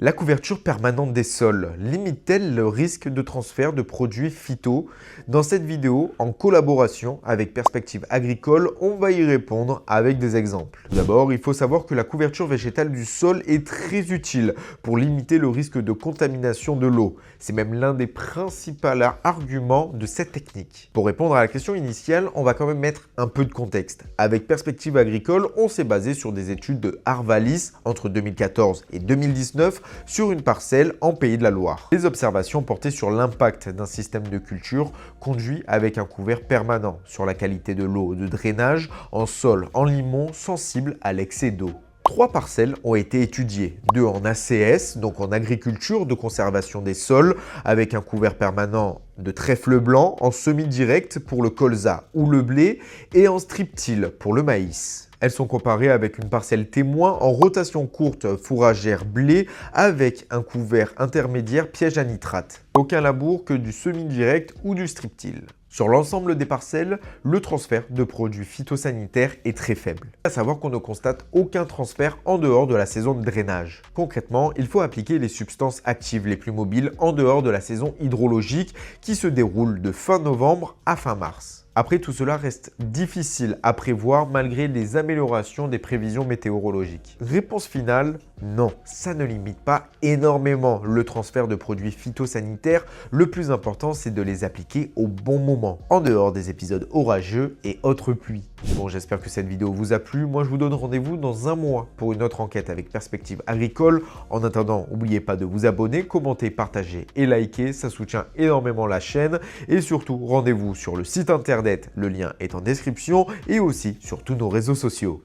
La couverture permanente des sols limite-t-elle le risque de transfert de produits phyto? Dans cette vidéo, en collaboration avec Perspective Agricole, on va y répondre avec des exemples. Tout d'abord, il faut savoir que la couverture végétale du sol est très utile pour limiter le risque de contamination de l'eau. C'est même l'un des principaux arguments de cette technique. Pour répondre à la question initiale, on va quand même mettre un peu de contexte. Avec Perspective Agricole, on s'est basé sur des études de Arvalis entre 2014 et 2019 sur une parcelle en Pays de la Loire. Les observations portaient sur l'impact d'un système de culture conduit avec un couvert permanent, sur la qualité de l'eau de drainage en sol en limon sensible à l'excès d'eau. 3 parcelles ont été étudiées, 2 en ACS, donc en agriculture de conservation des sols, avec un couvert permanent de trèfle blanc, en semi-direct pour le colza ou le blé, et en strip-till pour le maïs. Elles sont comparées avec une parcelle témoin en rotation courte fourragère blé avec un couvert intermédiaire piège à nitrate. Aucun labour que du semi-direct ou du strip-till. Sur l'ensemble des parcelles, le transfert de produits phytosanitaires est très faible. À savoir qu'on ne constate aucun transfert en dehors de la saison de drainage. Concrètement, il faut appliquer les substances actives les plus mobiles en dehors de la saison hydrologique qui se déroule de fin novembre à fin mars. Après, tout cela reste difficile à prévoir malgré les améliorations des prévisions météorologiques. Réponse finale, non, ça ne limite pas énormément le transfert de produits phytosanitaires. Le plus important, c'est de les appliquer au bon moment, en dehors des épisodes orageux et autres pluies. Bon, j'espère que cette vidéo vous a plu. Moi, je vous donne rendez-vous dans un mois pour une autre enquête avec Perspective Agricole. En attendant, n'oubliez pas de vous abonner, commenter, partager et liker. Ça soutient énormément la chaîne. Et surtout, rendez-vous sur le site internet. Le lien est en description et aussi sur tous nos réseaux sociaux.